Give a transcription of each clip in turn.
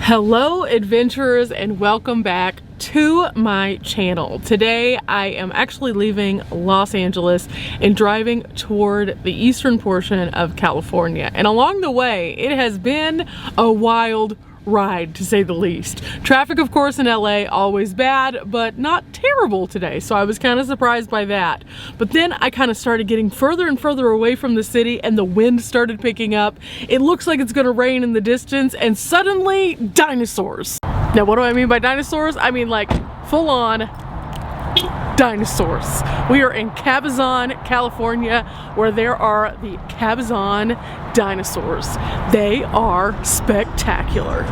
Hello adventurers, and welcome back to my channel. Today I am actually leaving Los Angeles and driving toward the eastern portion of California, and along the way it has been a wild ride, to say the least. Traffic, of course, in LA always bad, but not terrible today, so I was kind of surprised by that. But then I kind of started getting further and further away from the city, and the wind started picking up. It looks like it's gonna rain in the distance, and suddenly dinosaurs. Now, what do I mean by dinosaurs? I mean like full-on dinosaurs. We are in Cabazon, California, where there are the Cabazon Dinosaurs. They are spectacular.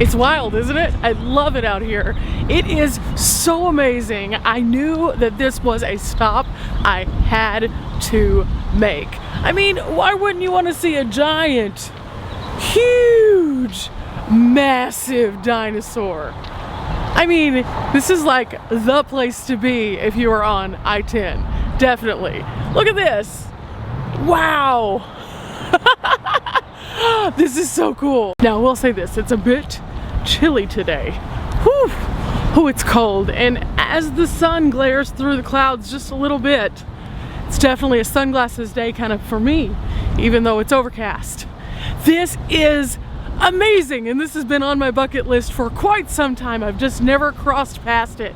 It's wild, isn't it? I love it out here. It is so amazing. I knew that this was a stop I had to make. I mean, why wouldn't you want to see a giant, huge, massive dinosaur? I mean, this is like the place to be if you are on I-10. Definitely. Look at this. Wow. This is so cool. Now, I will say this, it's a bit chilly today. Whew. Oh, it's cold. And as the sun glares through the clouds just a little bit, it's definitely a sunglasses day kind of for me, even though it's overcast. This is amazing, and this has been on my bucket list for quite some time. I've just never crossed past it.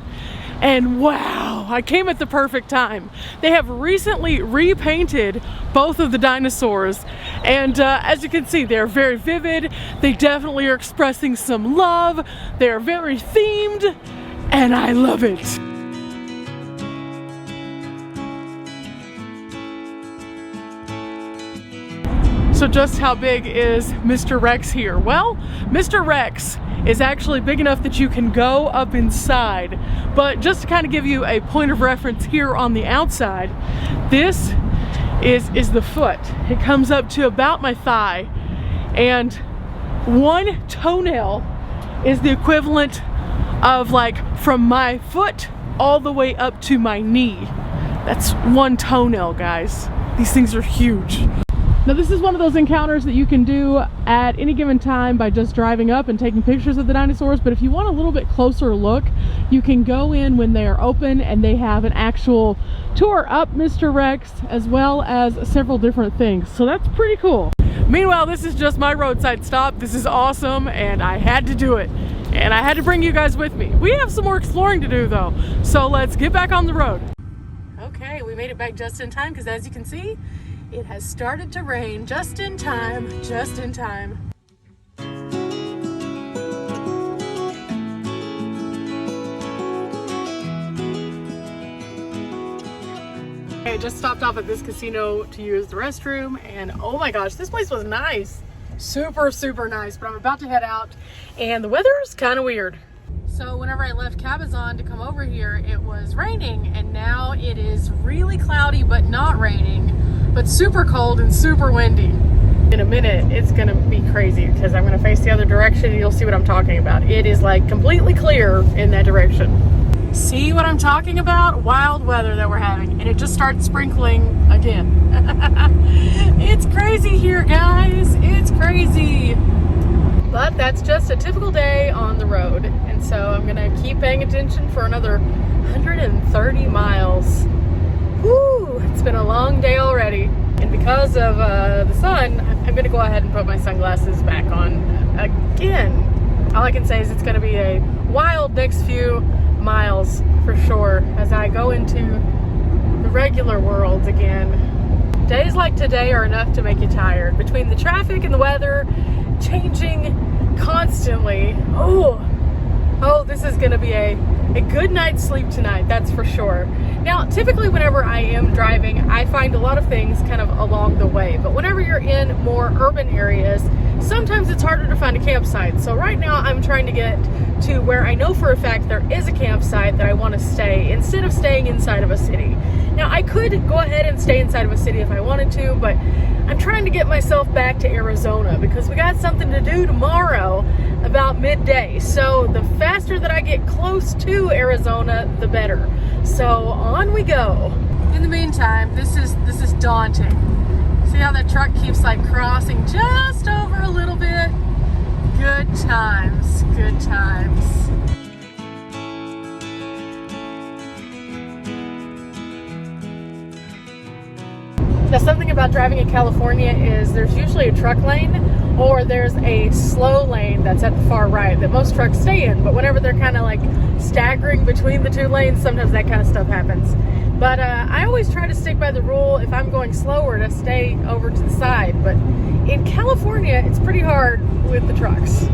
And wow, I came at the perfect time. They have recently repainted both of the dinosaurs, and as you can see, they're very vivid. They definitely are expressing some love. They're very themed, and I love it. So just how big is Mr. Rex here? Well, Mr. Rex is actually big enough that you can go up inside. But just to kind of give you a point of reference here on the outside, this is the foot. It comes up to about my thigh, and one toenail is the equivalent of like from my foot all the way up to my knee. That's one toenail, guys. These things are huge. Now, this is one of those encounters that you can do at any given time by just driving up and taking pictures of the dinosaurs, but if you want a little bit closer look, you can go in when they are open, and they have an actual tour up Mr. Rex as well as several different things. So that's pretty cool. Meanwhile, this is just my roadside stop. This is awesome, and I had to do it. And I had to bring you guys with me. We have some more exploring to do though, so let's get back on the road. Okay, we made it back just in time, because as you can see, it has started to rain just in time, just in time. I just stopped off at this casino to use the restroom, and oh my gosh, this place was nice. Super, super nice, but I'm about to head out, and the weather is kind of weird. So whenever I left Cabazon to come over here, it was raining, and now it is really cloudy but not raining, but super cold and super windy. In a minute, it's gonna be crazy because I'm gonna face the other direction and you'll see what I'm talking about. It is like completely clear in that direction. See what I'm talking about? Wild weather that we're having, and it just started sprinkling again. It's crazy here, guys. It's crazy. But that's just a typical day on the road, and so I'm gonna keep paying attention for another 130 miles. Woo, it's been a long day already, and because of the sun, I'm gonna go ahead and put my sunglasses back on again. All I can say is it's gonna be a wild next few miles for sure as I go into the regular world again. Days like today are enough to make you tired. Between the traffic and the weather changing constantly, oh, this is gonna be a a good night's sleep tonight, that's for sure. Now, typically whenever I am driving, I find a lot of things kind of along the way, but whenever you're in more urban areas, sometimes it's harder to find a campsite. So right now I'm trying to get to where I know for a fact there is a campsite that I want to stay instead of staying inside of a city. Now, I could go ahead and stay inside of a city if I wanted to, but I'm trying to get myself back to Arizona because we got something to do tomorrow about midday. So the faster that I get close to Arizona, the better. So on we go. In the meantime, this is daunting. See how that truck keeps like crossing just over a little bit? Good times, good times. Now, something about driving in California is there's usually a truck lane or there's a slow lane that's at the far right that most trucks stay in, but whenever they're kind of like staggering between the two lanes, sometimes that kind of stuff happens. But I always try to stick by the rule if I'm going slower to stay over to the side, but in California it's pretty hard with the trucks.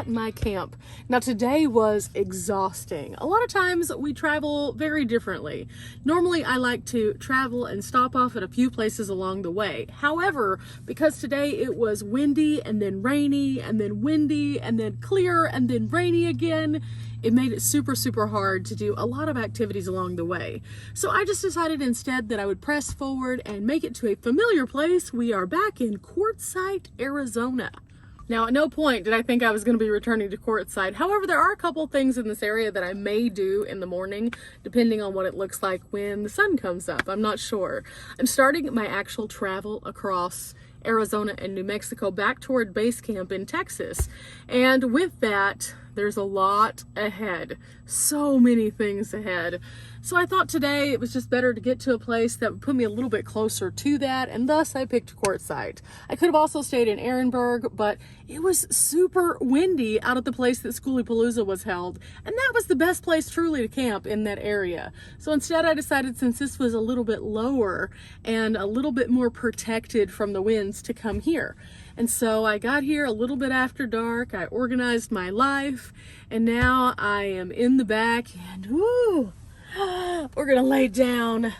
My camp. Now today was exhausting. A lot of times we travel very differently. Normally I like to travel and stop off at a few places along the way. However, because today it was windy and then rainy and then windy and then clear and then rainy again, it made it super hard to do a lot of activities along the way. So I just decided instead that I would press forward and make it to a familiar place. We are back in Quartzsite, Arizona. Now, at no point did I think I was going to be returning to Quartzsite. However, there are a couple things in this area that I may do in the morning, depending on what it looks like when the sun comes up. I'm not sure. I'm starting my actual travel across Arizona and New Mexico back toward base camp in Texas. And with that, there's a lot ahead. So many things ahead. So I thought today it was just better to get to a place that would put me a little bit closer to that, and thus I picked Quartzsite. I could have also stayed in Ehrenberg, but it was super windy out at the place that Schoolypalooza was held, and that was the best place truly to camp in that area. So instead I decided, since this was a little bit lower and a little bit more protected from the winds, to come here. And so I got here a little bit after dark, I organized my life, and now I am in the back, and woo! We're gonna lay down.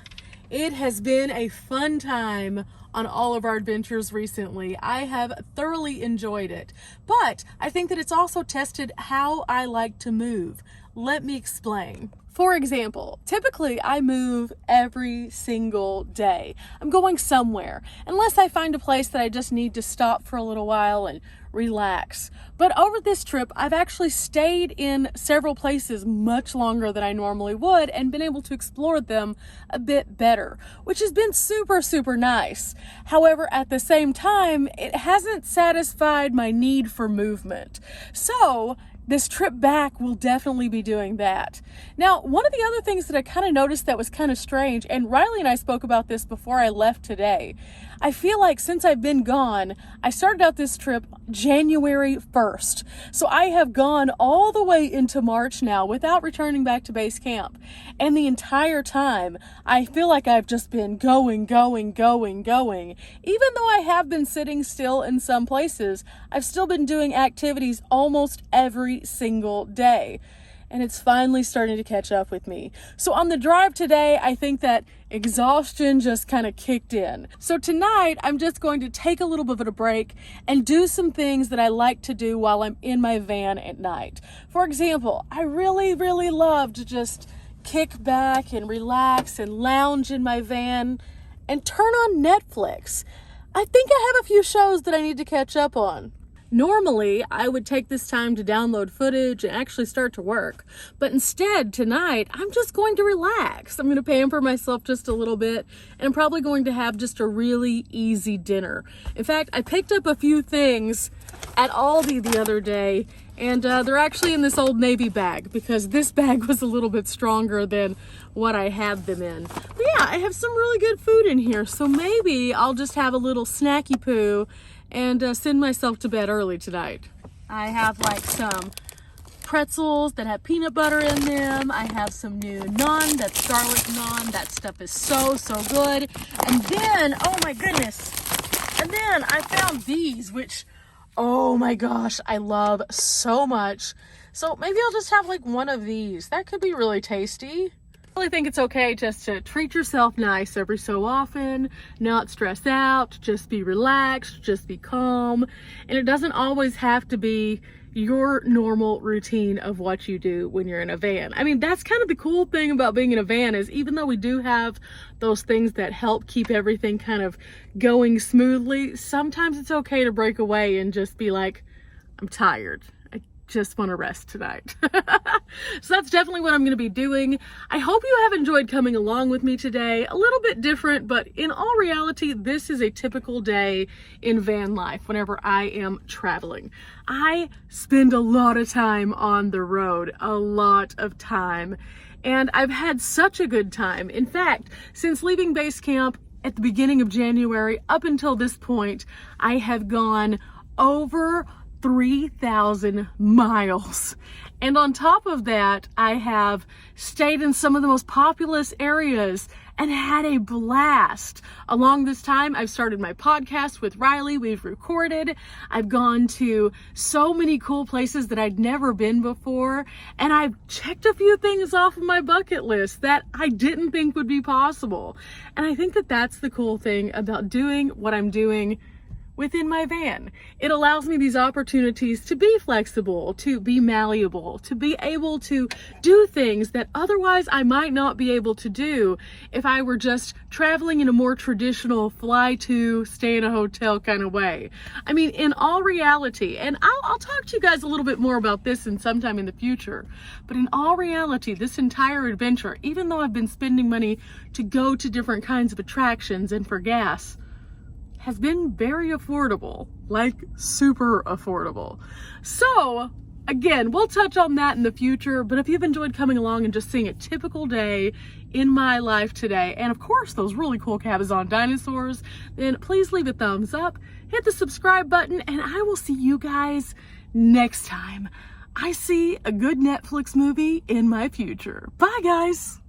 It has been a fun time on all of our adventures recently. I have thoroughly enjoyed it, but I think that it's also tested how I like to move. Let me explain. For example, typically I move every single day. I'm going somewhere, unless I find a place that I just need to stop for a little while and relax. But over this trip, I've actually stayed in several places much longer than I normally would and been able to explore them a bit better, which has been super nice. However, at the same time, it hasn't satisfied my need for movement. So this trip back will definitely be doing that. Now, one of the other things that I kind of noticed that was kind of strange, and Riley and I spoke about this before I left today, I feel like since I've been gone, I started out this trip January 1st. So I have gone all the way into March now without returning back to base camp. And the entire time, I feel like I've just been going. Even though I have been sitting still in some places, I've still been doing activities almost every single day. And it's finally starting to catch up with me. So on the drive today, I think that exhaustion just kind of kicked in. So tonight, I'm just going to take a little bit of a break and do some things that I like to do while I'm in my van at night. For example, I really love to just kick back and relax and lounge in my van and turn on Netflix. I think I have a few shows that I need to catch up on. Normally, I would take this time to download footage and actually start to work. But instead, tonight, I'm just going to relax. I'm going to pamper myself just a little bit, and I'm probably going to have just a really easy dinner. In fact, I picked up a few things at Aldi the other day, And they're actually in this Old Navy bag because this bag was a little bit stronger than what I had them in. But yeah, I have some really good food in here, so maybe I'll just have a little snacky poo and send myself to bed early tonight. I have like some pretzels that have peanut butter in them. I have some new naan, that's garlic naan. That stuff is so good. And then, oh my goodness, and then I found these, which, oh my gosh, I love so much. So maybe I'll just have like one of these. That could be really tasty. I really think it's okay just to treat yourself nice every so often, not stress out, just be relaxed, just be calm. And it doesn't always have to be your normal routine of what you do when you're in a van. I mean, that's kind of the cool thing about being in a van, is even though we do have those things that help keep everything kind of going smoothly, sometimes it's okay to break away and just be like, I'm tired. I just want to rest tonight. So that's definitely what I'm going to be doing. I hope you have enjoyed coming along with me today. A little bit different, but in all reality, this is a typical day in van life whenever I am traveling. I spend a lot of time on the road, a lot of time, and I've had such a good time. In fact, since leaving base camp at the beginning of January up until this point, I have gone over 3,000 miles. And on top of that, I have stayed in some of the most populous areas and had a blast. Along this time, I've started my podcast with Riley. We've recorded. I've gone to so many cool places that I'd never been before. And I've checked a few things off of my bucket list that I didn't think would be possible. And I think that that's the cool thing about doing what I'm doing within my van. It allows me these opportunities to be flexible, to be malleable, to be able to do things that otherwise I might not be able to do if I were just traveling in a more traditional fly to, stay in a hotel kind of way. I mean, in all reality, and I'll talk to you guys a little bit more about this in sometime in the future, but in all reality, this entire adventure, even though I've been spending money to go to different kinds of attractions and for gas, has been very affordable, like super affordable. So again, we'll touch on that in the future, but if you've enjoyed coming along and just seeing a typical day in my life today, and of course those really cool Cabazon dinosaurs, then please leave a thumbs up, hit the subscribe button, and I will see you guys next time I see a good Netflix movie in my future. Bye guys.